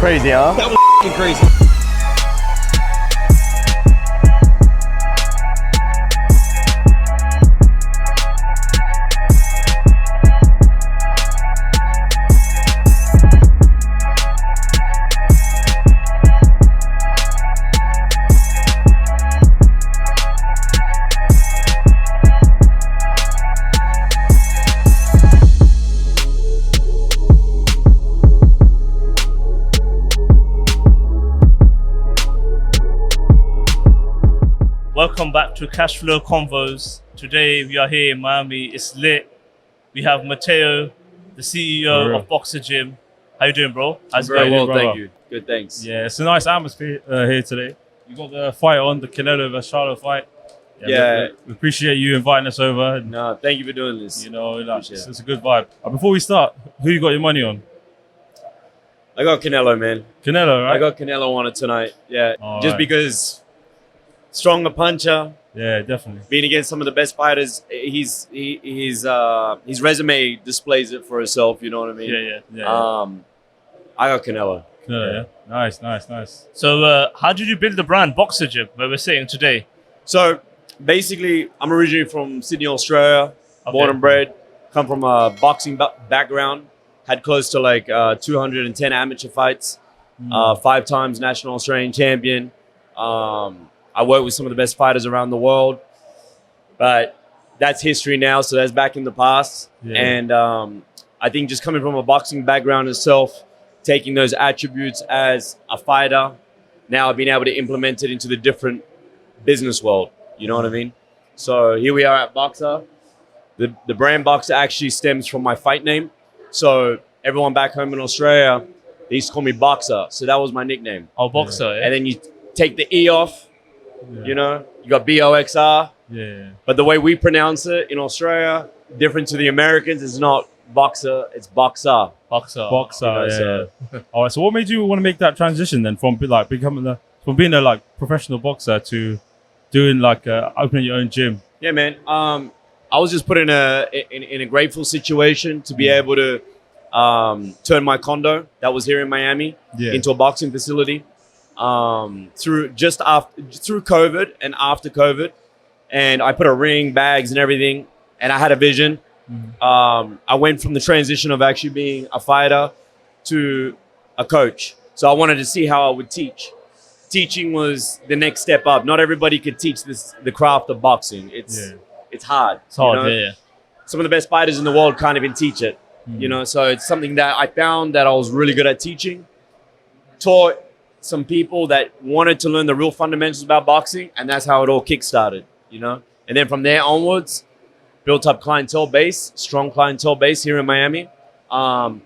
crazy, huh? That was f***ing crazy. Welcome back to Cashflow Convos. Today we are here in Miami. It's lit. We have Mateo, the CEO of BOXR Gym. How you doing, bro? How's it Very going? well, thank you. Good, thanks. Yeah, it's a nice atmosphere here today. You got the fight on, the Canelo Vs Charlo Fight. Yeah. We appreciate you inviting us over. And, No, thank you for doing this. you know, like, it's a good vibe. Before we start, who you got your money on? I got Canelo, man. Canelo, right? I got Canelo on it tonight. Yeah, All just right. because stronger puncher, Yeah, definitely. being against some of the best fighters, his resume displays it for itself. You know what I mean? Yeah. I got Canelo. Canelo, yeah. Nice. So how did you build the brand BOXR Gym, where we're sitting today? So basically, I'm originally from Sydney, Australia, born and bred. Come from a boxing background. Had close to like 210 amateur fights. 5 times national Australian champion. I work with some of the best fighters around the world, but that's history now. So that's back in the past. Yeah. And I think just coming from a boxing background itself, taking those attributes as a fighter, now I've been able to implement it into the different business world. You know what I mean? So here we are at BOXR. The brand BOXR actually stems from my fight name. So everyone back home in Australia, they used to call me BOXR. So that was my nickname. Oh, BOXR, yeah. And then you take the E off. Yeah. You know, you got BOXR, Yeah. but the way we pronounce it in Australia, different to the Americans, it's not BOXR, it's BOXR. Boxer, yeah. All right, so what made you want to make that transition then from like from being a like professional boxer to doing like opening your own gym? Yeah, man. I was just put in a grateful situation to be able to turn my condo that was here in Miami into a boxing facility. Through COVID and after COVID, and I put a ring, bags, and everything, and I had a vision. I went from the transition of actually being a fighter to a coach. So I wanted to see how I would teach. Teaching was the next step up. Not everybody could teach the craft of boxing. It's hard. It's hard, you know? yeah. Some of the best fighters in the world can't even teach it. You know, so it's something that I found that I was really good at teaching. Taught some people that wanted to learn the real fundamentals about boxing, and that's how it all kick-started, you know? And then from there onwards, built up strong clientele base here in Miami. And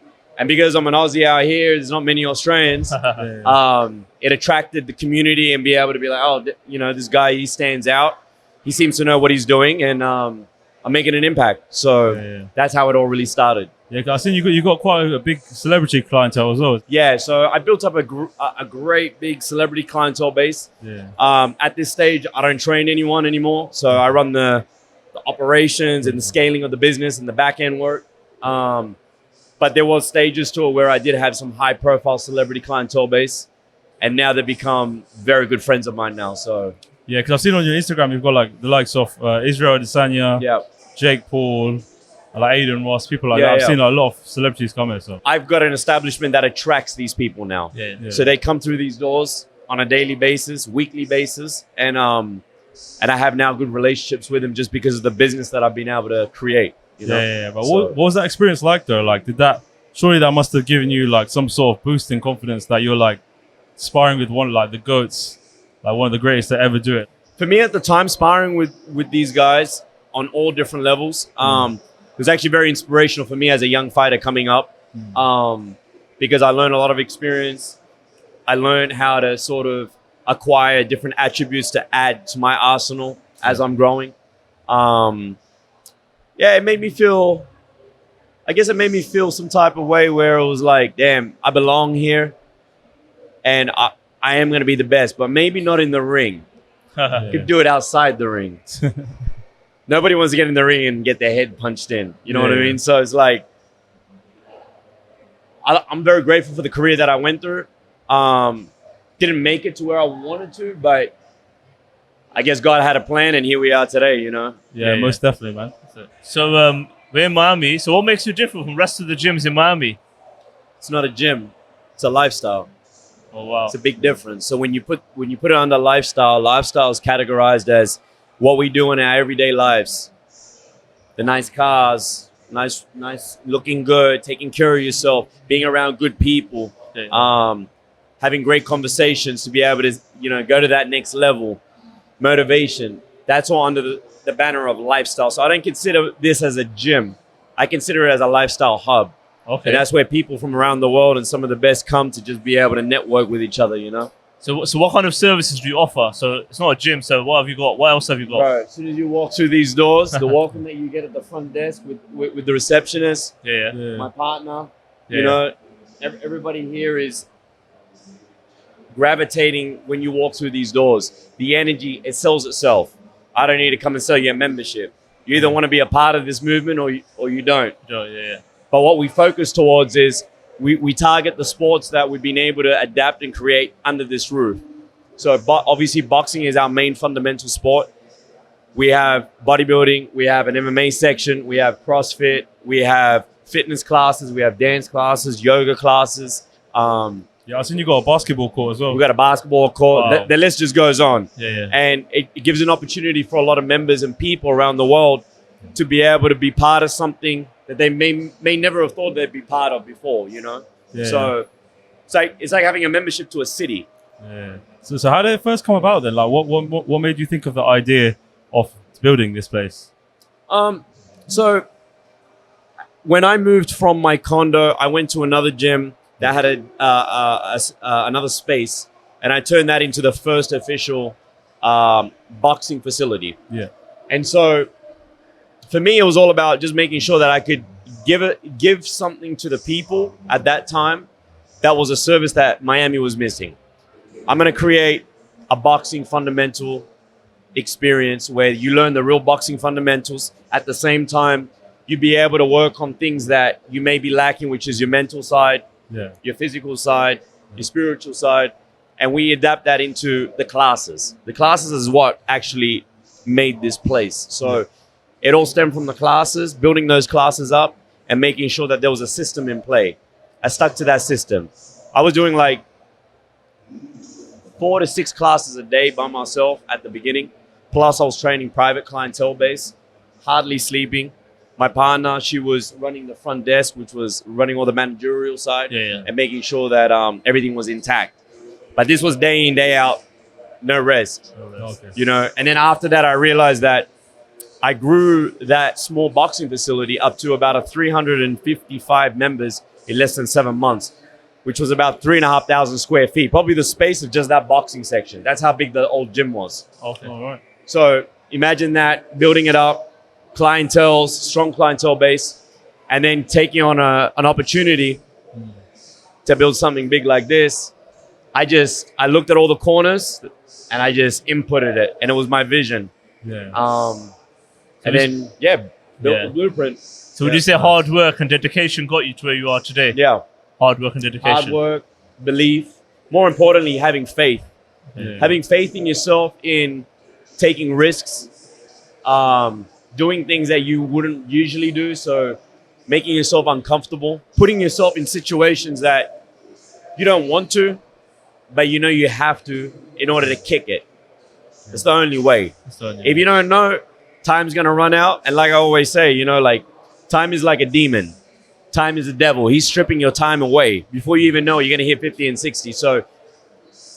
because I'm an Aussie out here, there's not many Australians, it attracted the community and be able to be like, oh, you know, this guy, he stands out. He seems to know what he's doing, and I'm making an impact. So that's how it all really started. Yeah, 'cause I seen you got quite a big celebrity clientele as well. Yeah, so I built up a great big celebrity clientele base. Yeah. At this stage, I don't train anyone anymore. So I run the operations and the scaling of the business and the back end work. But there was stages to it where I did have some high profile celebrity clientele base. And now they've become very good friends of mine now. So Yeah, because I've seen on your Instagram, you've got like the likes of Israel Adesanya, yeah. Jake Paul, like Adin Ross, people like Yeah, that. I've yeah. seen a lot of celebrities come here. So I've got an establishment that attracts these people now. Yeah. So they come through these doors on a daily basis, weekly basis. And I have now good relationships with them just because of the business that I've been able to create. You know? yeah. But what was that experience like though? Like, surely that must have given you like some sort of boost in confidence that you're like sparring with one like the GOATs, like one of the greatest to ever do it. For me at the time, sparring with these guys on all different levels, it was actually very inspirational for me as a young fighter coming up, because I learned a lot of experience. I learned how to sort of acquire different attributes to add to my arsenal as I'm growing. It made me feel, I guess it made me feel some type of way where it was like, damn, I belong here and I am going to be the best, but maybe not in the ring. Could do it outside the ring. Nobody wants to get in the ring and get their head punched in. You know what I mean? So it's like, I'm very grateful for the career that I went through. Didn't make it to where I wanted to, but I guess God had a plan, and here we are today, you know? Yeah, most definitely, man. So we're in Miami. So what makes you different from the rest of the gyms in Miami? It's not a gym. It's a lifestyle. Oh, wow. It's a big difference. So when you put it under lifestyle is categorized as what we do in our everyday lives. The nice cars, nice looking good, taking care of yourself, being around good people, having great conversations to be able to, you know, go to that next level. Motivation. That's all under the banner of lifestyle. So I don't consider this as a gym. I consider it as a lifestyle hub. Okay. And that's where people from around the world and some of the best come to just be able to network with each other, you know? So what kind of services do you offer? So it's not a gym. So what have you got? What else have you got? Bro, as soon as you walk through these doors, the welcome that you get at the front desk with the receptionist, my partner, you know, everybody here is gravitating when you walk through these doors. The energy, it sells itself. I don't need to come and sell you a membership. You either want to be a part of this movement or you don't. But what we focus towards is we target the sports that we've been able to adapt and create under this roof. So obviously boxing is our main fundamental sport. We have bodybuilding, we have an MMA section, we have CrossFit, we have fitness classes, we have dance classes, yoga classes. Yeah, I've seen you got a basketball court as well. We've got a basketball court. Wow. The list just goes on. Yeah. And it gives an opportunity for a lot of members and people around the world to be able to be part of something that they may never have thought they'd be part of before, you know? So it's like having a membership to a city. Yeah. So how did it first come about then? Like what made you think of the idea of building this place? So when I moved from my condo, I went to another gym that had another space, and I turned that into the first official boxing facility. Yeah. And so for me, it was all about just making sure that I could give something to the people at that time. That was a service that Miami was missing. I'm going to create a boxing fundamental experience where you learn the real boxing fundamentals. At the same time, you'd be able to work on things that you may be lacking, which is your mental side, your physical side, your spiritual side. And we adapt that into the classes. The classes is what actually made this place. So it all stemmed from the classes, building those classes up and making sure that there was a system in play. I stuck to that system. I was doing like 4 to 6 classes a day by myself at the beginning. Plus I was training private clientele base, hardly sleeping. My partner, she was running the front desk, which was running all the managerial side and making sure that everything was intact. But this was day in, day out, no rest. You know. And then after that, I realized that I grew that small boxing facility up to about 355 members in less than 7 months, which was about 3,500 square feet, probably the space of just that boxing section. That's how big the old gym was. Okay. All right. So imagine that, building it up, strong clientele base, and then taking on an opportunity to build something big like this. I looked at all the corners and I just inputted it, and it was my vision. And then built the blueprint. So would you say hard work and dedication got you to where you are today? Yeah. Hard work and dedication. Hard work, belief, more importantly, having faith. Having faith in yourself, in taking risks, doing things that you wouldn't usually do. So making yourself uncomfortable, putting yourself in situations that you don't want to, but you know you have to in order to kick it. It's the only way. If you don't know, time's going to run out. And like I always say, you know, like time is like a demon. Time is a devil. He's stripping your time away. Before you even know, you're going to hit 50 and 60. So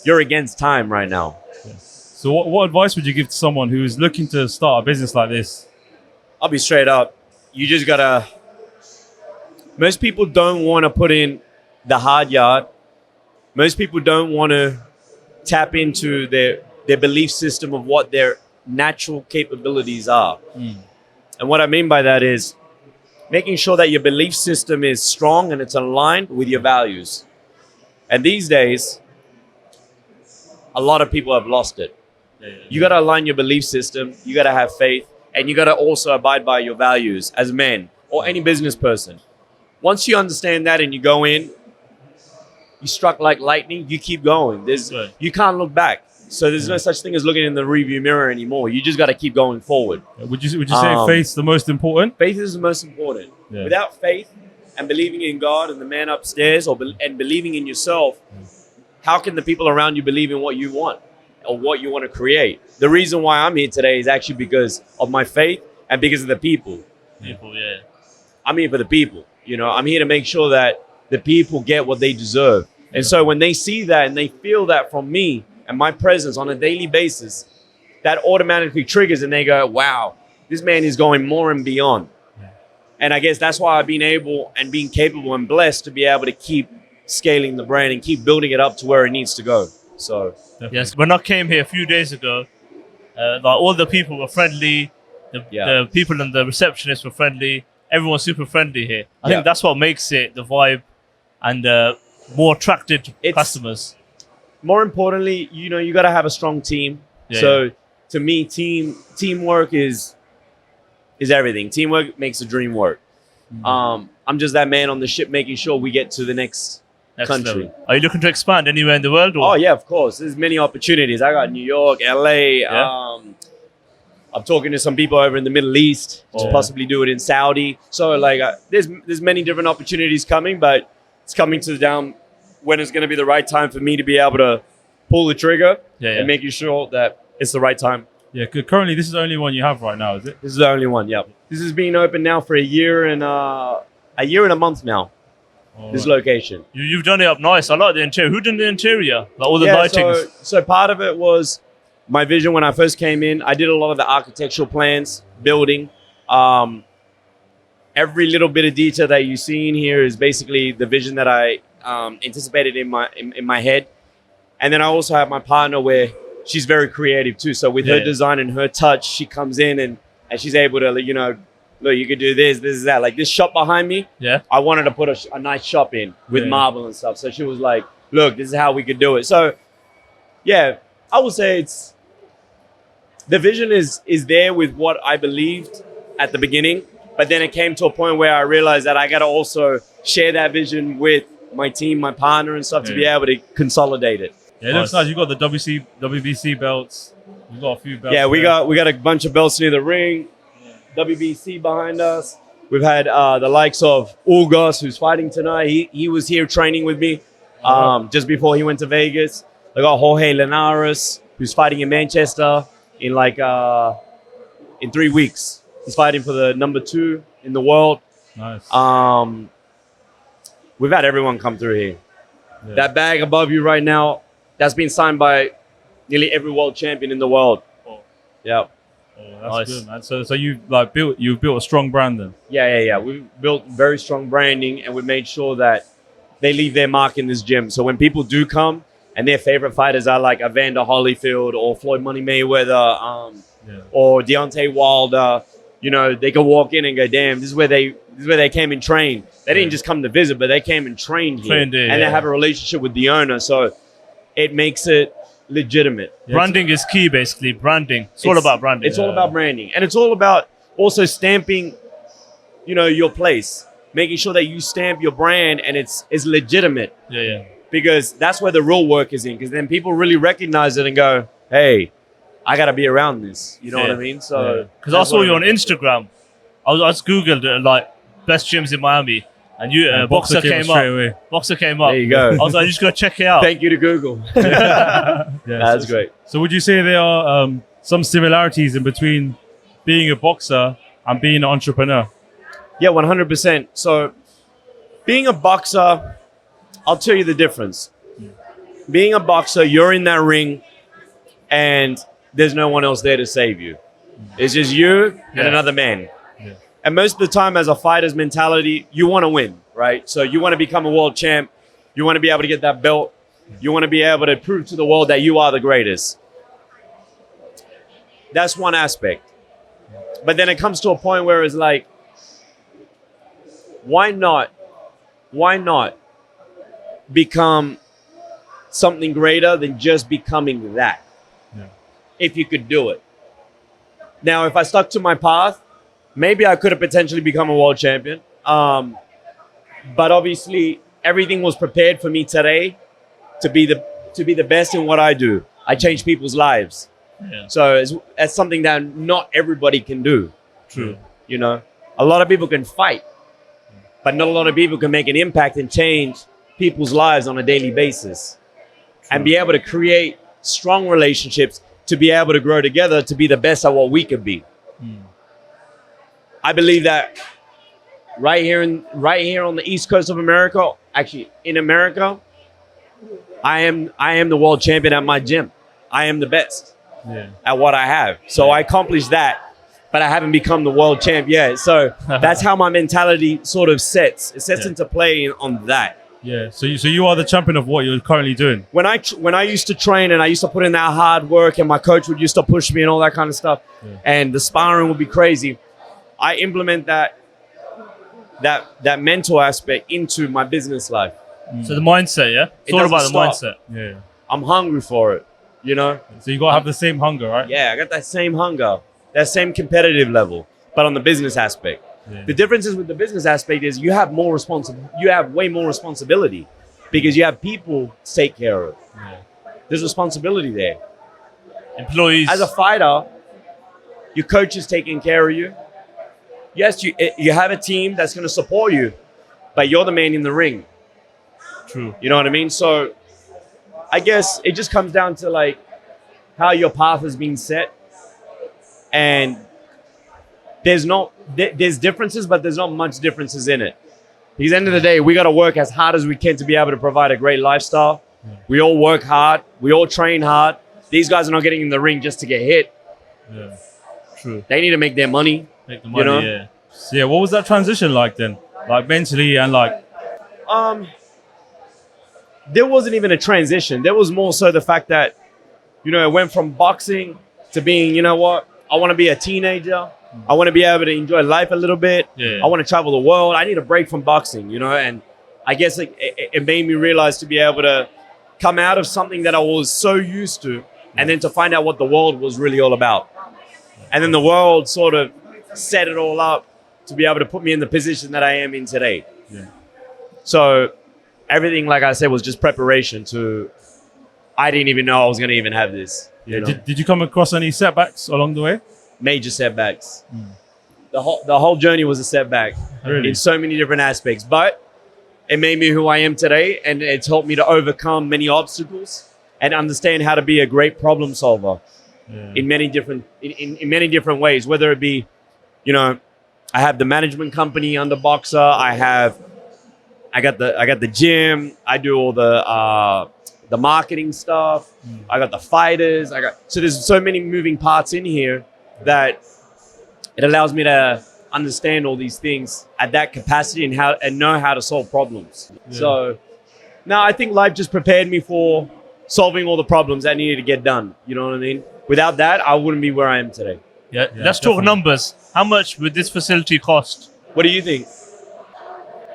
you're against time right now. So what advice would you give to someone who's looking to start a business like this? I'll be straight up. You just got to... Most people don't want to put in the hard yard. Most people don't want to tap into their belief system of what their natural capabilities are. And what I mean by that is making sure that your belief system is strong and it's aligned with your values. And these days, a lot of people have lost it. You got to align your belief system. You got to have faith. And you got to also abide by your values as men or any business person. Once you understand that and you go in, you struck like lightning, you keep going. You can't look back. So there's no such thing as looking in the rearview mirror anymore. You just got to keep going forward. Would you say faith's the most important? Faith is the most important. Yeah. Without faith and believing in God and the man upstairs, and believing in yourself, how can the people around you believe in what you want or what you want to create? The reason why I'm here today is actually because of my faith and because of the people. I'm here for the people. You know, I'm here to make sure that the people get what they deserve. And so when they see that and they feel that from me and my presence on a daily basis, that automatically triggers and they go, wow, this man is going more and beyond. And I guess that's why I've been able and being capable and blessed to be able to keep scaling the brand and keep building it up to where it needs to go. So yes, when I came here a few days ago, like all the people were friendly. The people and the receptionists were friendly. Everyone's super friendly here. I think that's what makes it the vibe and more attracted to customers. More importantly, you know, you got to have a strong team. To me, teamwork is everything. Teamwork makes the dream work. I'm just that man on the ship making sure we get to the next country. Level. Are you looking to expand anywhere in the world? Or? Oh, yeah, of course. There's many opportunities. I got New York, LA. I'm talking to some people over in the Middle East to possibly do it in Saudi. So, like, there's many different opportunities coming, but it's coming to down when it's going to be the right time for me to be able to pull the trigger and making sure that it's the right time. Yeah, currently this is the only one you have right now, is it? This is the only one, yeah. This has been open now for a year and a month now. This location. You've done it up nice. I like the interior. Who did the interior? Like all the lightings. So part of it was my vision when I first came in. I did a lot of the architectural plans, building. Every little bit of detail that you see in here is basically the vision that I anticipated in my head. And then I also have my partner where she's very creative too. So with her design and her touch, she comes in and she's able to, you know, look, you could do this is that. Like this shop behind me, I wanted to put a nice shop in with marble and stuff. So she was like, look, this is how we could do it. So yeah, I would say the vision is there with what I believed at the beginning. But then it came to a point where I realized that I got to also share that vision with my team, my partner and stuff to be able to consolidate it. Yeah, it looks nice. You got the WBC belts. We've got a few belts. Yeah, we got a bunch of belts near the ring. WBC behind us. We've had the likes of Ulgas, who's fighting tonight. He was here training with me just before he went to Vegas. I got Jorge Linares, who's fighting in Manchester in in 3 weeks. He's fighting for the #2 in the world. Nice. We've had everyone come through here. Yeah. That bag above you right now, that's been signed by nearly every world champion in the world. Yeah. That's good, man. So you've built a strong brand then. Yeah. We've built very strong branding, and we made sure that they leave their mark in this gym. So when people do come and their favorite fighters are like Evander Holyfield or Floyd Money Mayweather, or Deontay Wilder, you know, they can walk in and go, damn, this is where they came and trained. They didn't just come to visit, but they came and trained here. And they have a relationship with the owner. So it makes it legitimate. Branding is key, basically. Branding. It's all about branding. It's all about branding. And it's all about also stamping, you know, your place. Making sure that you stamp your brand and it's legitimate. Yeah. Because that's where the real work is in. Because then people really recognize it and go, hey, I got to be around this. You know what I mean? So, because I saw you on Instagram. I just Googled like best gyms in Miami. And you, BOXR came up. BOXR came up. There you go. I was like, just go check it out. Thank you to Google. That's great. So would you say there are some similarities in between being a boxer and being an entrepreneur? Yeah, 100%. So being a boxer, I'll tell you the difference. Being a boxer, you're in that ring and there's no one else there to save you. It's just you and another man. Yeah. And most of the time as a fighter's mentality, you want to win, right? So you want to become a world champ. You want to be able to get that belt. You want to be able to prove to the world that you are the greatest. That's one aspect. But then it comes to a point where it's like, why not become something greater than just becoming that? If you could do it. Now, if I stuck to my path, maybe I could have potentially become a world champion. But obviously, everything was prepared for me today to be the best in what I do. I change people's lives. Yeah. So it's something that not everybody can do. True. You know, a lot of people can fight, but not a lot of people can make an impact and change people's lives on a daily basis. And be able to create strong relationships, to be able to grow together, to be the best at what we could be. I believe that right here on the East Coast of America, actually in America, I am the world champion at my gym. I am the best at what I have. So I accomplished that, but I haven't become the world champ yet. So that's how my mentality sort of sets. It sets into play on that. Yeah. So you are the champion of what you're currently doing. When I used to train and I used to put in that hard work, and my coach would used to push me and all that kind of stuff, and the sparring would be crazy, I implement that mental aspect into my business life. So the mindset, yeah? It's all about the mindset. Yeah. I'm hungry for it, you know? So you got to have the same hunger, right? Yeah, I got that same hunger, that same competitive level, but on the business aspect. Yeah. The differences with the business aspect is you have way more responsibility because you have people to take care of. Yeah. There's responsibility there. Employees. As a fighter, your coach is taking care of you. Yes, you have a team that's going to support you, but you're the man in the ring. True. You know what I mean? So I guess it just comes down to like how your path has been set. And there's differences, but there's not much differences in it. Because at the end of the day, we got to work as hard as we can to be able to provide a great lifestyle. We all work hard. We all train hard. These guys are not getting in the ring just to get hit. Yeah. True. They need to make their money. Make the money, you know? yeah. So yeah, what was that transition like then? Like mentally and like... There wasn't even a transition. There was more so the fact that, you know, it went from boxing to being, you know what, I want to be a teenager. I want to be able to enjoy life a little bit. Yeah. I want to travel the world. I need a break from boxing, you know, and I guess it made me realize to be able to come out of something that I was so used to and then to find out what the world was really all about. And then the world sort of set it all up to be able to put me in the position that I am in today. Yeah. So everything, like I said, was just preparation to, I didn't even know I was going to even have this. Yeah. You know? Did you come across any setbacks along the way? Major setbacks. The whole journey was a setback in so many different aspects, but it made me who I am today, and it's helped me to overcome many obstacles and understand how to be a great problem solver in many different ways. Whether it be, you know, I have the management company under BOXR. I got the gym. I do all the marketing stuff. I got the fighters. So there's so many moving parts in here that it allows me to understand all these things at that capacity and know how to solve problems. Yeah. So now I think life just prepared me for solving all the problems that needed to get done. You know what I mean? Without that, I wouldn't be where I am today. Yeah. Let's talk numbers. How much would this facility cost? What do you think?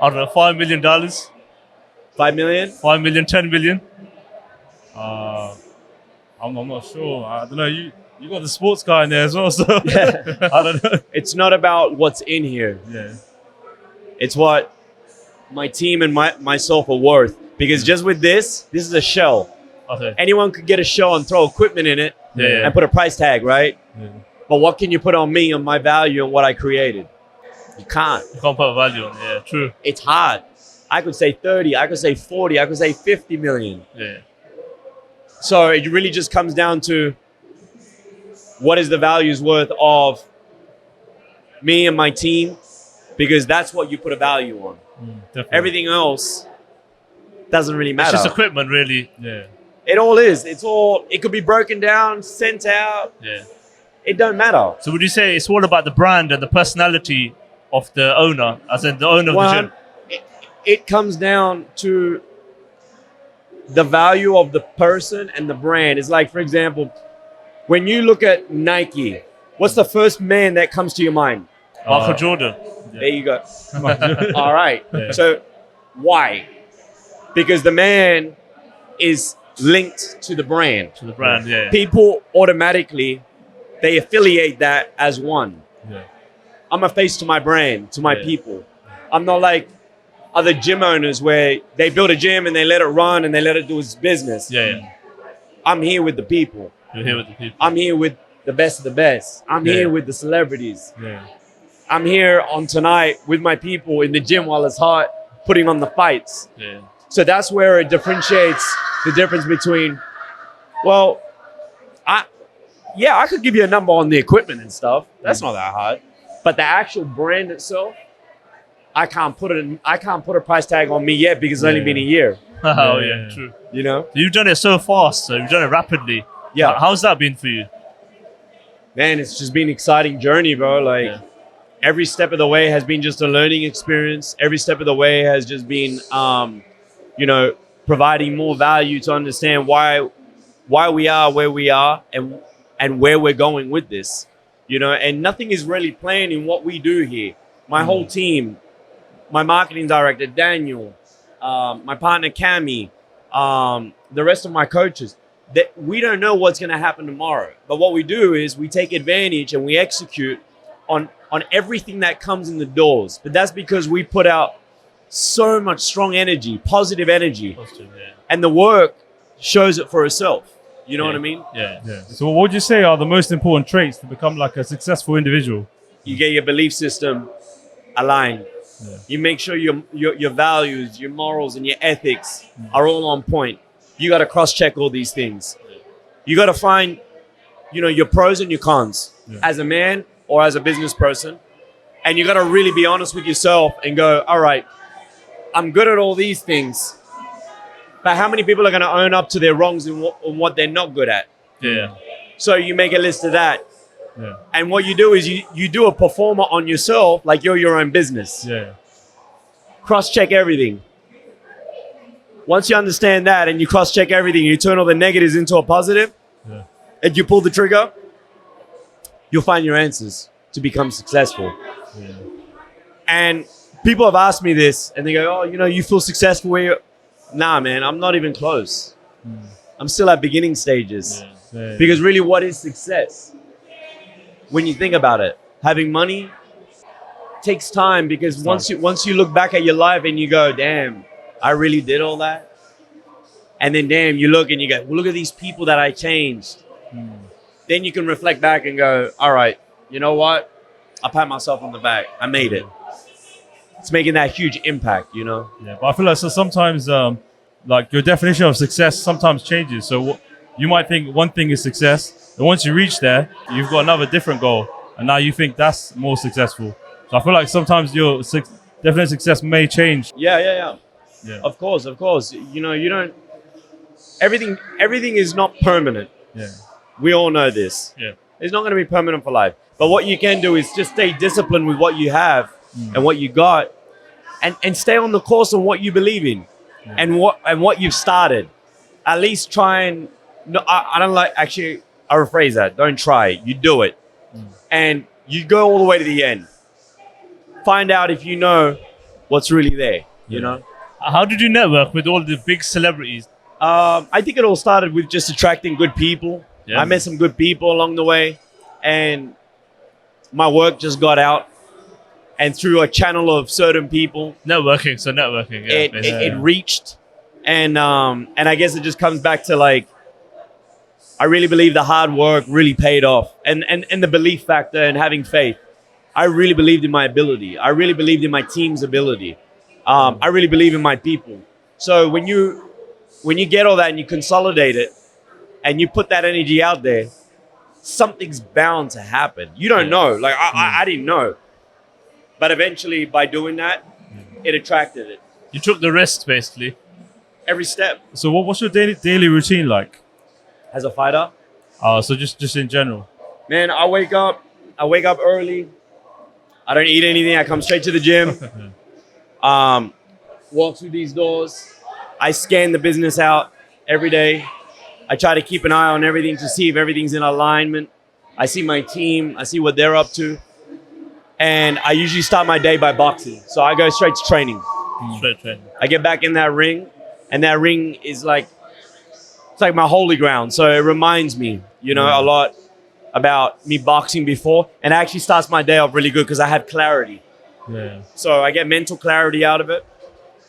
I don't know, $5 million? 5 million? 5 million, 10 million? I'm not sure. I don't know. You got the sports guy in there as well, so I don't know. It's not about what's in here. Yeah. It's what my team and myself are worth. Because just with this is a shell. Okay. Anyone could get a shell and throw equipment in it and put a price tag, right? Yeah. But what can you put on me, on my value, and what I created? You can't. You can't put a value on it. Yeah, true. It's hard. I could say 30, I could say 40, I could say 50 million. Yeah. So it really just comes down to what is the values worth of me and my team, because that's what you put a value on. Definitely. Everything else doesn't really matter. It's just equipment, really. Yeah. It all is. It could be broken down, sent out. Yeah. It don't matter. So would you say it's all about the brand and the personality of the owner, as in the owner of the gym? It comes down to the value of the person and the brand. It's like, for example, when you look at Nike, what's the first man that comes to your mind? Michael Jordan. There you go. All right. Yeah. So why? Because the man is linked to the brand. To the brand, yeah. People automatically, they affiliate that as one. Yeah. I'm a face to my brand, to my people. I'm not like other gym owners where they build a gym and they let it run and they let it do its business. Yeah. I'm here with the people. You're here with the people. I'm here with the best of the best. I'm here with the celebrities. Yeah. I'm here on tonight with my people in the gym while it's hot, putting on the fights. Yeah. So that's where it differentiates the difference between, well, I could give you a number on the equipment and stuff. That's not that hard. But the actual brand itself, I can't put a price tag on me yet because it's only been a year. Oh yeah, true. You know? So you've done it so fast, so you've done it rapidly. Yeah. How's that been for you? Man, it's just been an exciting journey, bro. Like every step of the way has been just a learning experience. Every step of the way has just been, providing more value to understand why we are where we are and where we're going with this. You know, and nothing is really planned in what we do here. My whole team, my marketing director, Daniel, my partner, Cami, the rest of my coaches, that we don't know what's going to happen tomorrow. But what we do is we take advantage and we execute on everything that comes in the doors. But that's because we put out so much strong energy, positive energy. And the work shows it for itself. You know what I mean? Yeah. So what would you say are the most important traits to become like a successful individual? You get your belief system aligned. Yeah. You make sure your values, your morals, and your ethics are all on point. You got to cross-check all these things. You got to find, your pros and your cons as a man or as a business person. And you got to really be honest with yourself and go, all right, I'm good at all these things. But how many people are going to own up to their wrongs and what they're not good at? Yeah. So you make a list of that. Yeah. And what you do is you do a performer on yourself like you're your own business. Yeah. Cross-check everything. Once you understand that and you cross-check everything, you turn all the negatives into a positive, and you pull the trigger, you'll find your answers to become successful. Yeah. And people have asked me this, and they go, oh, you feel successful where you're... Nah, man, I'm not even close. I'm still at beginning stages. Yeah. Because really, what is success? When you think about it, having money takes time because once you look back at your life and you go, damn, I really did all that. And then, damn, you look and you go, well, look at these people that I changed. Then you can reflect back and go, all right, you know what? I pat myself on the back. I made it. It's making that huge impact, Yeah, but I feel like sometimes, like your definition of success sometimes changes. So you might think one thing is success, and once you reach there, you've got another different goal, and now you think that's more successful. So I feel like sometimes your definition of success may change. Yeah. Of course. You don't. Everything is not permanent. Yeah. We all know this. Yeah. It's not going to be permanent for life. But what you can do is just stay disciplined with what you have and what you got, and stay on the course of what you believe in, and what you've started. At least try and. No, I don't like. Actually, I rephrase that. Don't try it. You do it, and you go all the way to the end. Find out if you know what's really there. You know. How did you network with all the big celebrities? I think it all started with just attracting good people. Yeah. I met some good people along the way, and my work just got out. And through a channel of certain people, networking. It reached, and I guess it just comes back to like, I really believe the hard work really paid off, and the belief factor and having faith. I really believed in my ability. I really believed in my team's ability. I really believe in my people. So when you get all that and you consolidate it, and you put that energy out there, something's bound to happen. You don't know. Like I didn't know. But eventually, by doing that, it attracted it. You took the risks, basically. Every step. So what's your daily routine like? As a fighter? So just in general. Man, I wake up early. I don't eat anything. I come straight to the gym. Walk through these doors. I scan the business out every day. I try to keep an eye on everything to see if everything's in alignment. I see my team. I see what they're up to. And I usually start my day by boxing. So I go straight to training. Straight training. I get back in that ring, and that ring is like, it's like my holy ground. So it reminds me, a lot about me boxing before. And it actually starts my day off really good because I have clarity. Yeah. So I get mental clarity out of it.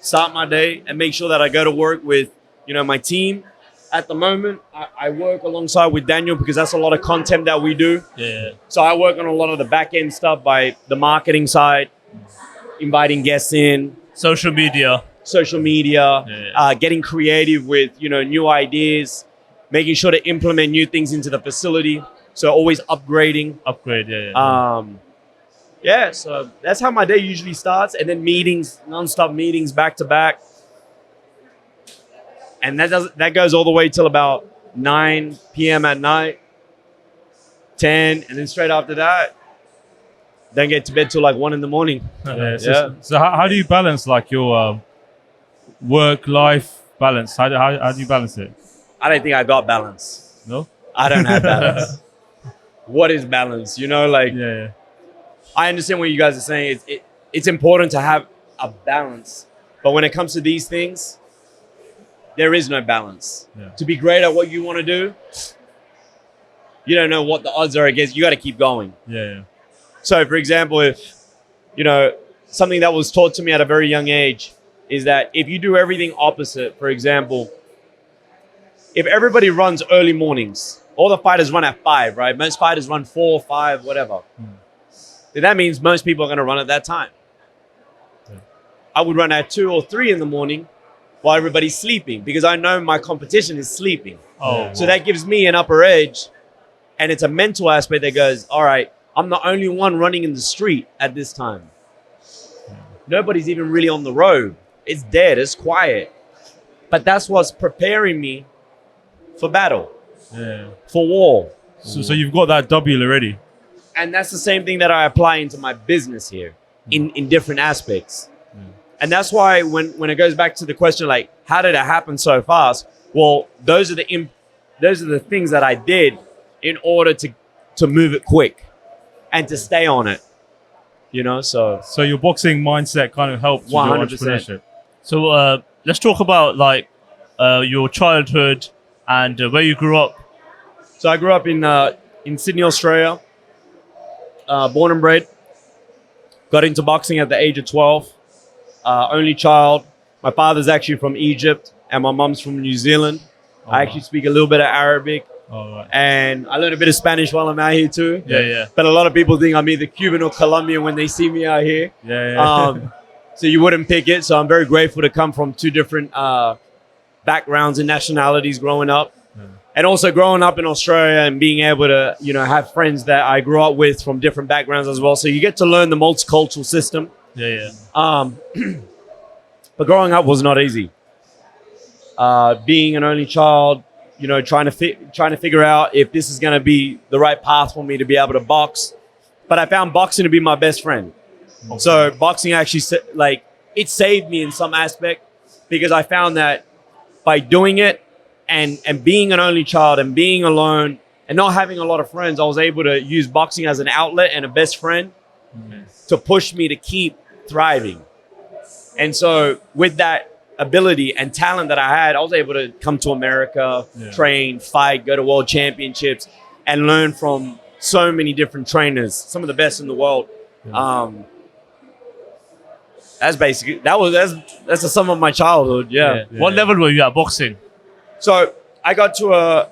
start my day and make sure that I go to work with, my team. At the moment, I work alongside with Daniel because that's a lot of content that we do. Yeah. So I work on a lot of the back end stuff by the marketing side, inviting guests in, Social media, getting creative with, new ideas, making sure to implement new things into the facility. So always upgrading. So that's how my day usually starts. And then meetings, non-stop meetings back to back. And that goes all the way till about 9 p.m. at night, 10, and then straight after that, then get to bed till like 1 in the morning. So how do you balance like your work-life balance? How do you balance it? I don't think I got balance. No? I don't have balance. What is balance? I understand what you guys are saying. It's important to have a balance. But when it comes to these things, there is no balance. Yeah. To be great at what you want to do, you don't know what the odds are against. You got to keep going. So, for example, if, something that was taught to me at a very young age is that if you do everything opposite, for example, if everybody runs early mornings, all the fighters run at 5, right? Most fighters run 4, 5, whatever. Then that means most people are going to run at that time. I would run at 2 or 3 in the morning while everybody's sleeping because I know my competition is sleeping. So that gives me an upper edge, and it's a mental aspect that goes, all right, I'm the only one running in the street at this time. Nobody's even really on the road. It's dead, it's quiet. But that's what's preparing me for battle, for war. So you've got that W already. And that's the same thing that I apply into my business here in different aspects. And that's why when it goes back to the question, like, how did it happen so fast? Well, those are the things that I did in order to move it quick and to stay on it, So your boxing mindset kind of helped with your 100%. entrepreneurship. So let's talk about like your childhood and where you grew up. So I grew up in Sydney, Australia, born and bred. Got into boxing at the age of 12. Only child. My father's actually from Egypt and my mom's from New Zealand. I actually speak a little bit of Arabic. And I learned a bit of Spanish while I'm out here too. But a lot of people think I'm either Cuban or Colombian when they see me out here. So you wouldn't pick it. So I'm very grateful to come from 2 different backgrounds and nationalities growing up. And also growing up in Australia and being able to, have friends that I grew up with from different backgrounds as well. So you get to learn the multicultural system. But growing up was not easy. Being an only child, trying to figure out if this is going to be the right path for me to be able to box. But I found boxing to be my best friend. So boxing actually, it saved me in some aspect because I found that by doing it and being an only child and being alone and not having a lot of friends, I was able to use boxing as an outlet and a best friend to push me to keep thriving. And so with that ability and talent that I had, I was able to come to America, train, fight, go to world championships, and learn from so many different trainers, some of the best in the world. That's basically that's the sum of my childhood. What level were you at boxing? So I got to a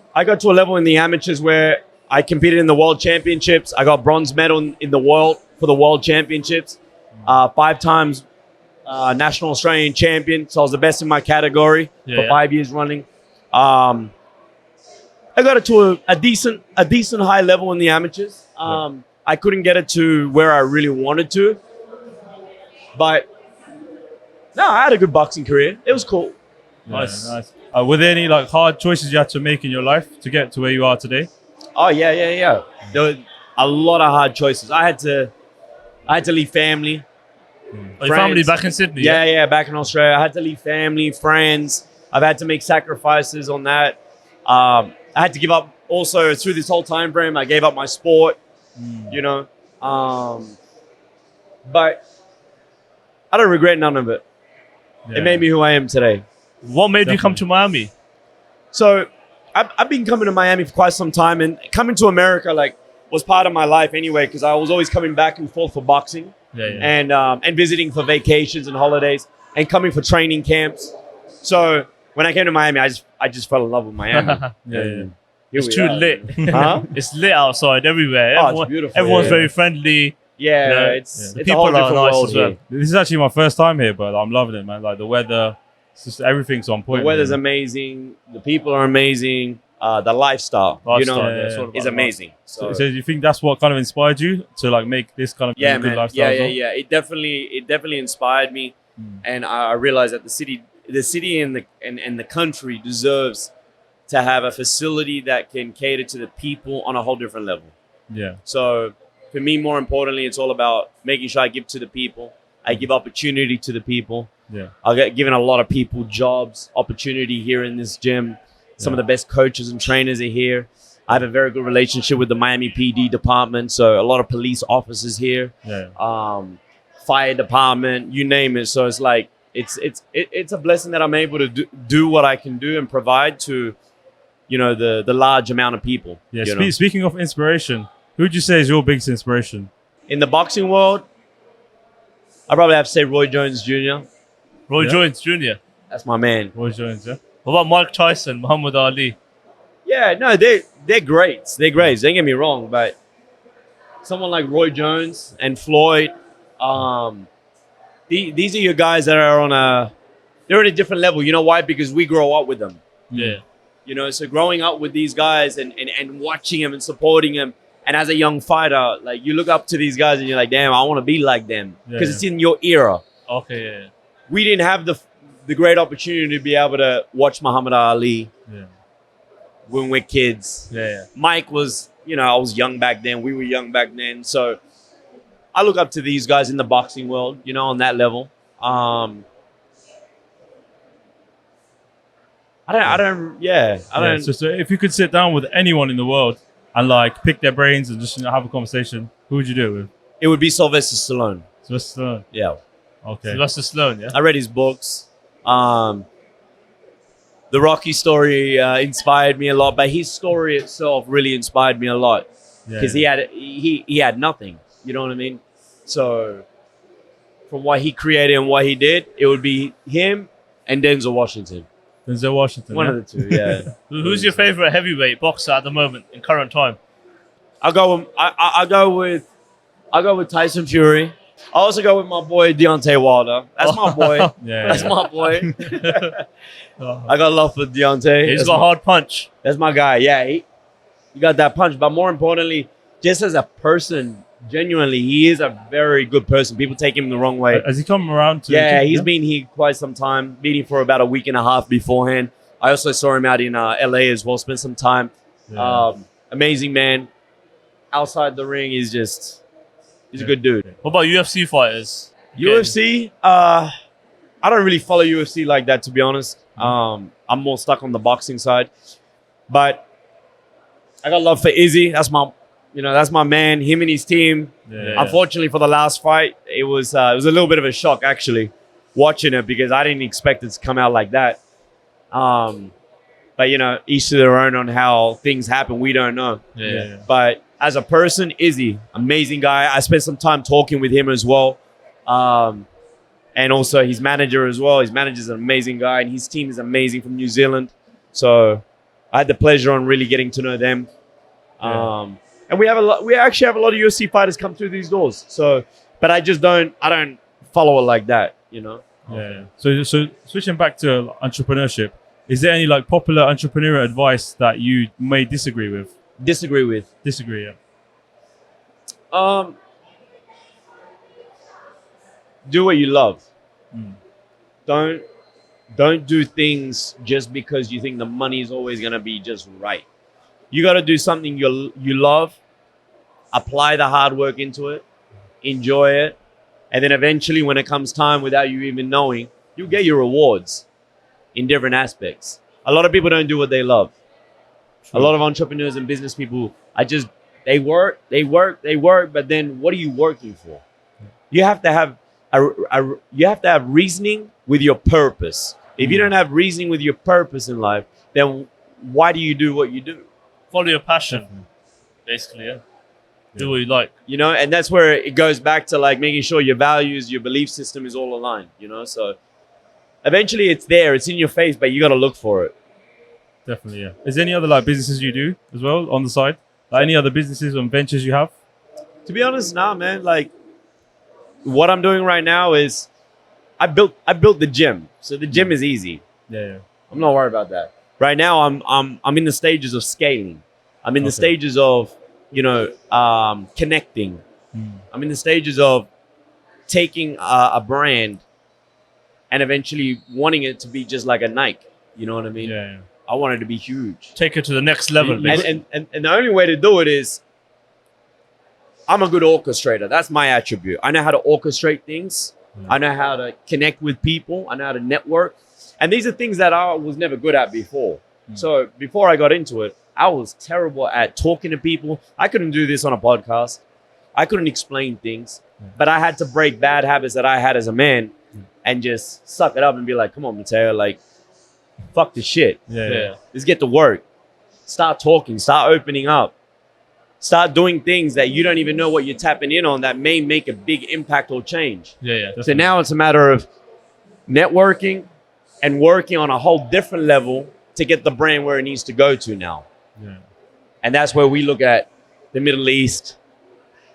level in the amateurs where I competed in the world championships. I got bronze medal in the world for the world championships. 5 times national Australian champion. So I was the best in my category for 5 years running. I got it to a decent high level in the amateurs. I couldn't get it to where I really wanted to, but no, I had a good boxing career. It was cool. Nice. Were there any like hard choices you had to make in your life to get to where you are today? Oh yeah. There were a lot of hard choices. I had to leave family. Your family back in Sydney? Yeah, back in Australia. I had to leave family, friends. I've had to make sacrifices on that. I had to give up also through this whole time frame. I gave up my sport, but I don't regret none of it. It made me who I am today. What made you come to Miami? So I've been coming to Miami for quite some time, and coming to America was part of my life anyway, because I was always coming back and forth for boxing and visiting for vacations and holidays. and coming for training camps. So when I came to Miami, I just fell in love with Miami. It's too lit. Huh? It's lit outside everywhere. Oh, it's beautiful. Everyone's very friendly. Yeah, You know, it's the a people whole are different nice world as well. here. This is actually my first time here, but I'm loving it, man. Like the weather, it's just everything's on point. The weather's man. amazing. The people are amazing. The lifestyle, It's all about is the amazing. So you think that's what kind of inspired you to like make this kind of Yeah, good man. lifestyle? as well? Yeah. It definitely inspired me, and I realized that the city and the country deserves to have a facility that can cater to the people on a whole different level. Yeah. So for me, more importantly, it's all about making sure I give to the people. I give opportunity to the people. Yeah. I get given a lot of people jobs, opportunity here in this gym. Some of the best coaches and trainers are here. I have a very good relationship with the Miami PD department, so a lot of police officers here. Yeah. Fire department, you name it. So it's like it's a blessing that I'm able to do what I can do and provide to, the large amount of people. Yeah. Speaking of inspiration, who would you say is your biggest inspiration? In the boxing world, I probably have to say Roy Jones Jr. Roy Jones Jr. That's my man. Roy Jones, yeah. What about Mike Tyson, Muhammad Ali? Yeah, no, they're great. They're great. Don't get me wrong, but someone like Roy Jones and Floyd, these are your guys that are they're at a different level. You know why? Because we grow up with them. Yeah. So growing up with these guys and watching them and supporting them, and as a young fighter, like you look up to these guys and you're like, damn, I want to be like them because it's in your era. Okay, yeah. We didn't have the great opportunity to be able to watch Muhammad Ali when we're kids. Yeah. Mike was, I was young back then. We were young back then. So I look up to these guys in the boxing world, on that level. I don't. So if you could sit down with anyone in the world and like pick their brains and just have a conversation, who would you do it with? It would be Sylvester Stallone. Sylvester Stallone. Yeah. Okay. Sylvester Stallone, yeah? I read his books. The Rocky story inspired me a lot, but his story itself really inspired me a lot because he had nothing. You know what I mean? So from what he created and what he did, it would be him and Denzel Washington. Denzel Washington. One of the two, yeah. Who's your favorite heavyweight boxer at the moment in current time? I'll go with Tyson Fury. I also go with my boy Deontay Wilder. That's my boy. That's my boy. I got love for Deontay. He's got a hard punch. That's my guy. Yeah, he got that punch. But more importantly, just as a person, genuinely, he is a very good person. People take him the wrong way. Has he come around to? Yeah, he's been here quite some time. Been here for about a week and a half beforehand. I also saw him out in LA as well. Spent some time. Yeah. Amazing man. Outside the ring, he's a good dude. What about UFC fighters? UFC, I don't really follow UFC like that, to be honest. I'm more stuck on the boxing side. But I got love for Izzy. That's my man. Him and his team. Yeah. Unfortunately, for the last fight, it was a little bit of a shock actually watching it because I didn't expect it to come out like that. But each to their own on how things happen. We don't know. Yeah. But as a person, Izzy, amazing guy. I spent some time talking with him as well. And also his manager as well. His manager's an amazing guy and his team is amazing from New Zealand. So I had the pleasure on really getting to know them. And we actually have a lot of UFC fighters come through these doors. So, but I don't follow it like that, Yeah. So switching back to entrepreneurship, is there any like popular entrepreneurial advice that you may disagree with? Disagree, yeah. Do what you love. Don't do things just because you think the money is always gonna be just right. You got to do something you love, apply the hard work into it, enjoy it, and then eventually when it comes time without you even knowing, you get your rewards in different aspects. A lot of people don't do what they love. True. A lot of entrepreneurs and business people, they work, but then what are you working for? You have to have reasoning with your purpose. If you don't have reasoning with your purpose in life, then why do you do what you do? Follow your passion, basically, yeah. Do what you like. And that's where it goes back to like making sure your values, your belief system is all aligned, So eventually it's there, it's in your face, but you got to look for it. Definitely, yeah. Is there any other like businesses you do as well on the side? Like any other businesses and ventures you have? To be honest, nah, man. Like what I'm doing right now is I built the gym, so the gym is easy. Yeah. I'm not worried about that. Right now, I'm in the stages of scaling. I'm in the stages of connecting. I'm in the stages of taking a brand and eventually wanting it to be just like a Nike. You know what I mean? Yeah. I want it to be huge. Take it to the next level. And the only way to do it is I'm a good orchestrator. That's my attribute. I know how to orchestrate things. I know how to connect with people. I know how to network. And these are things that I was never good at before. So before I got into it, I was terrible at talking to people. I couldn't do this on a podcast. I couldn't explain things. But I had to break bad habits that I had as a man and just suck it up and be like, come on, Mateo, like, fuck this shit. Yeah. Let's get to work. Start talking. Start opening up. Start doing things that you don't even know what you're tapping in on that may make a big impact or change. Yeah. So now it's a matter of networking and working on a whole different level to get the brand where it needs to go to now. Yeah. And that's where we look at the Middle East.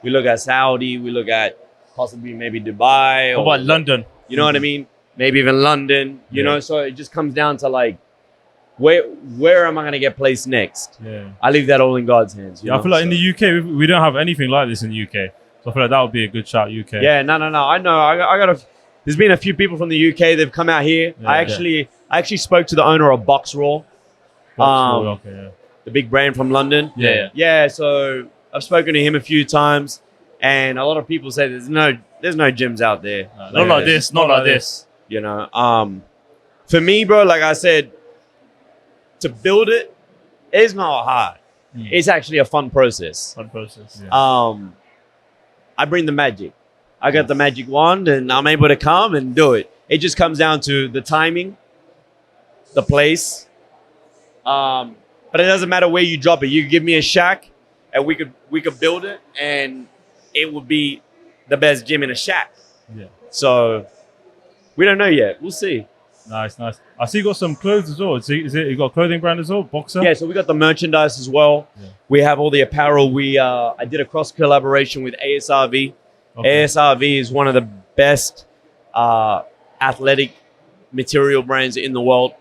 We look at Saudi. We look at possibly maybe Dubai. What about London? You know what I mean? Maybe even London. You know, so it just comes down to like, where am I going to get placed next? Yeah. I leave that all in God's hands. I feel like in the UK, we don't have anything like this in the UK. So I feel like that would be a good shout, UK. Yeah, no. I know. I got a... There's been a few people from the UK. They've come out here. Yeah, I actually spoke to the owner of BOXR. The big brand from London. Yeah. So I've spoken to him a few times, and a lot of people say there's no gyms out there. Not like this. Not like this. You know. For me, bro, like I said, to build it is not hard. It's actually a fun process. Yeah. I bring the magic. I got the magic wand and I'm able to come and do it. It just comes down to the timing, the place. But it doesn't matter where you drop it. You could give me a shack and we could build it and it would be the best gym in a shack. Yeah. So we don't know yet. We'll see. Nice. I see you got some clothes as well. You got a clothing brand as well, BOXR? Yeah, so we got the merchandise as well. Yeah. We have all the apparel. I did a cross collaboration with ASRV. Okay. ASRV is one of the best athletic material brands in the world.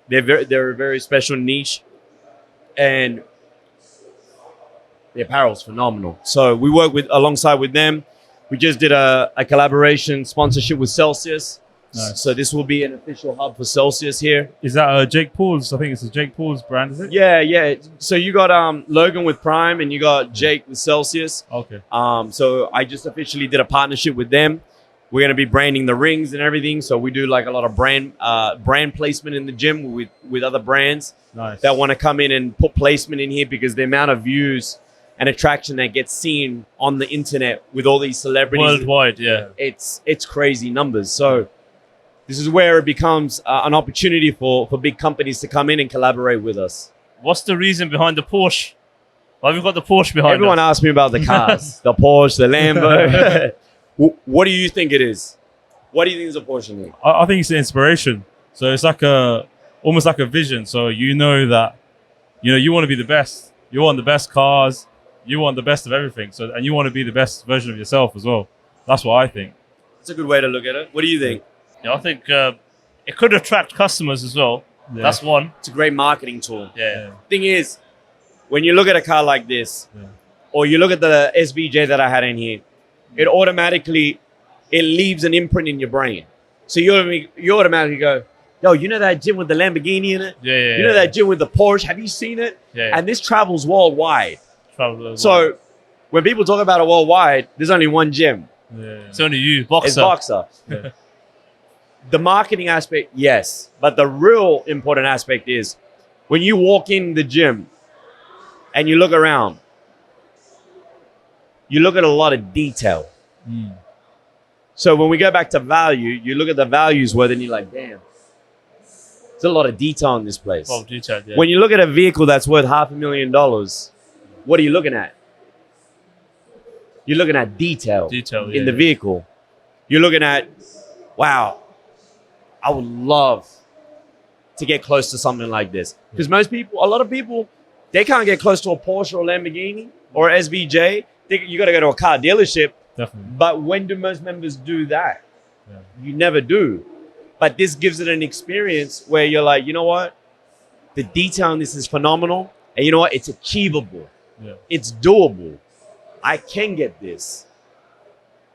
They're a very special niche, and the apparel is phenomenal. So we work alongside with them. We just did a collaboration sponsorship with Celsius. Nice. So this will be an official hub for Celsius here. Is that Jake Paul's? I think it's a Jake Paul's brand, is it? Yeah. So you got Logan with Prime and you got Jake with Celsius. Okay. So I just officially did a partnership with them. We're gonna be branding the rings and everything. So we do like a lot of brand placement in the gym with other brands that want to come in and put placement in here because the amount of views and attraction that gets seen on the internet with all these celebrities worldwide, it's crazy numbers. So this is where it becomes an opportunity for big companies to come in and collaborate with us. What's the reason behind the Porsche? Why have we got the Porsche behind Everyone asks me about the cars, the Porsche, the Lambo. What do you think it is? What do you think is a Porsche in it? I think it's an inspiration. So it's like almost like a vision. So you know that, you want to be the best. You want the best cars. You want the best of everything. And you want to be the best version of yourself as well. That's what I think. It's a good way to look at it. What do you think? Yeah, I think it could attract customers as well. Yeah. That's one. It's a great marketing tool. Yeah. Thing is, when you look at a car like this, or you look at the SVJ that I had in here, it automatically leaves an imprint in your brain. So you automatically go, yo, you know that gym with the Lamborghini in it? Yeah. You know that gym with the Porsche? Have you seen it? Yeah. And this travels worldwide. So when people talk about it worldwide, there's only one gym. Yeah. It's only you, BOXR. It's BOXR. Yeah. The marketing aspect, yes. But the real important aspect is when you walk in the gym and you look around, you look at a lot of detail. So when we go back to value, you look at the values word and you're like, damn, there's a lot of detail in this place. Oh, detail, yeah. When you look at a vehicle that's worth $500,000, what are you looking at? You're looking at detail in the vehicle. You're looking at, wow, I would love to get close to something like this. Because a lot of people, they can't get close to a Porsche or Lamborghini or SVJ. You got to go to a car dealership. Definitely. But when do most members do that? Yeah. You never do. But this gives it an experience where you're like, you know what? The detail in this is phenomenal. And you know what? It's achievable. Yeah. It's doable. I can get this.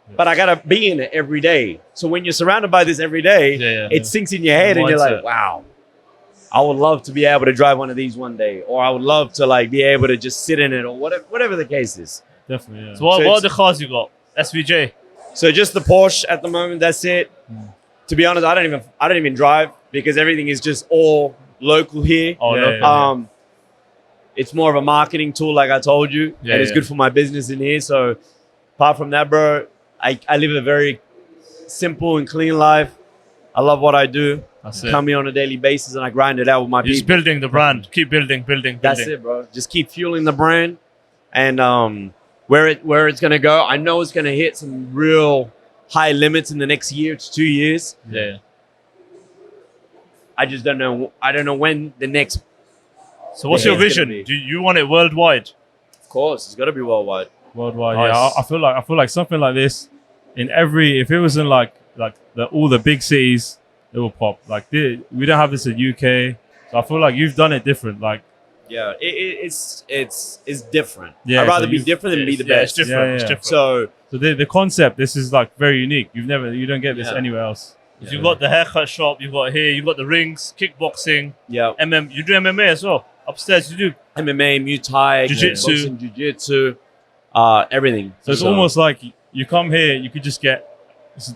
Yeah. But I got to be in it every day. So when you're surrounded by this every day, it sinks in your head and you're like, wow, I would love to be able to drive one of these one day. Or I would love to like be able to just sit in it or whatever the case is. Definitely, yeah. So what are the cars you got? SVJ? So just the Porsche at the moment, that's it. To be honest, I don't even drive because everything is just all local here. Oh, no. It's more of a marketing tool, like I told you, and it's good for my business in here. So apart from that, bro, I live a very simple and clean life. I love what I do. That's Come here on a daily basis and I grind it out with my people. Just building the brand. Keep building. That's it, bro. Just keep fueling the brand. And where it's going to go, I know it's going to hit some real high limits in the next year to 2 years. Yeah. I just don't know. I don't know when the next. So what's your vision? Do you want it worldwide? Of course, it's got to be worldwide. Worldwide, Nice. yeah. I feel like something like this in every. If it was in like all the big cities, it will pop. Like we don't have this in UK, so I feel like you've done it different. Like yeah, it's different. Yeah, I'd rather so be different than be the It's best. different. Yeah, It's yeah. different. So the concept, this is like very unique. You don't get this Yeah. anywhere else. You've got the haircut shop. You've got here. You've got the rings, kickboxing, yeah, You do MMA as well. Upstairs, you do. MMA, Muay Thai, Jiu-jitsu. kickboxing, jiu-jitsu, everything. So it's almost like you come here, you could just get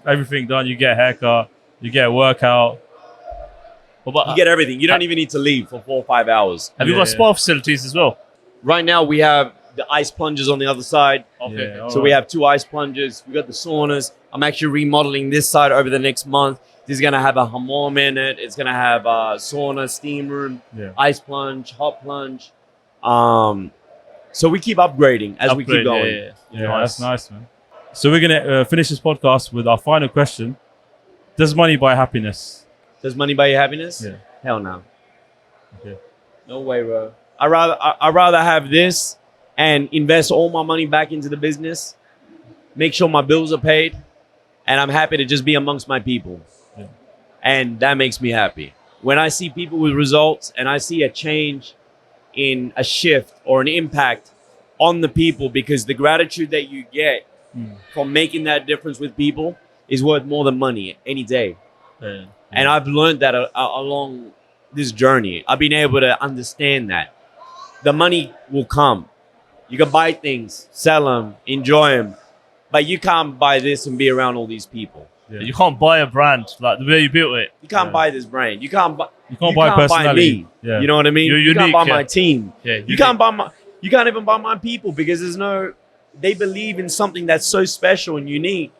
everything done. You get a haircut, you get a workout. You get everything. You don't even need to leave for 4 or 5 hours. Have you got spa facilities as well? Right now, we have the ice plungers on the other side. Okay. Yeah, So we have 2 ice plungers. We got the saunas. I'm actually remodeling this side over the next month. This is gonna have a hammam in it. It's gonna have a sauna, steam room, ice plunge, hot plunge. So we keep upgrading as we keep going. Yeah, that's nice, man. So we're gonna finish this podcast with our final question: does money buy happiness? Does money buy you happiness? Yeah. Hell no. Okay. No way, bro. I'd rather have this and invest all my money back into the business, make sure my bills are paid, and I'm happy to just be amongst my people. Yeah. And that makes me happy. When I see people with results and I see a change in a shift or an impact on the people, because the gratitude that you get from making that difference with people is worth more than money any day. Yeah. And I've learned that along this journey. I've been able to understand that. The money will come. You can buy things, sell them, enjoy them, but you can't buy this and be around all these people. Yeah. You can't buy a brand like the way you built it. You can't buy this brand. You can't buy personality. me. Yeah. You know what I mean? You're you can't unique, buy yeah. my team. Yeah, You can't even buy my people, because they believe in something that's so special and unique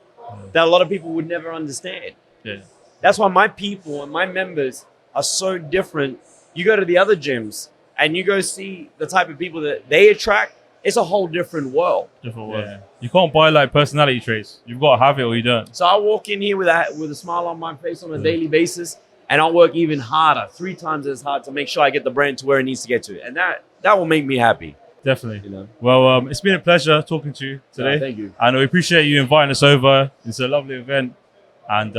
that a lot of people would never understand. Yeah. That's why my people and my members are so different. You go to the other gyms and you go see the type of people that they attract. It's a whole different world. Different word. Yeah. You can't buy like personality traits. You've got to have it or you don't. So I walk in here with a smile on my face on a daily basis, and I'll work even harder, 3 times as hard, to make sure I get the brand to where it needs to get to. And that will make me happy. Definitely. You know? Well, it's been a pleasure talking to you today. Thank you. And we appreciate you inviting us over. It's a lovely event. And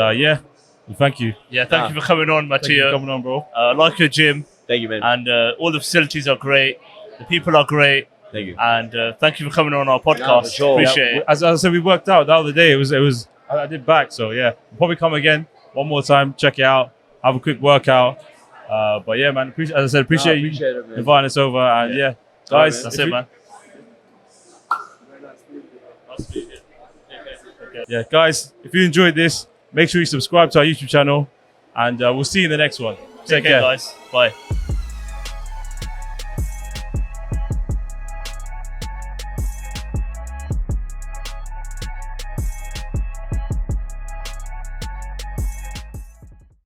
thank you. Yeah, thank you for coming on, Thank you for Mateo. coming on, bro. I like your gym, Thank you, man. and all the facilities are great. The people are great, Thank you. and thank you for coming on our podcast. for sure. Appreciate it. As I said, we worked out the other day. It was. I did back, so yeah. We'll probably come again one more time, check it out, have a quick workout. But yeah, man. As I said, appreciate you it, man. inviting us over. And yeah, guys, That's if it, you- man. Yeah, guys, if you enjoyed this, make sure you subscribe to our YouTube channel, and we'll see you in the next one. Take care, guys. Bye.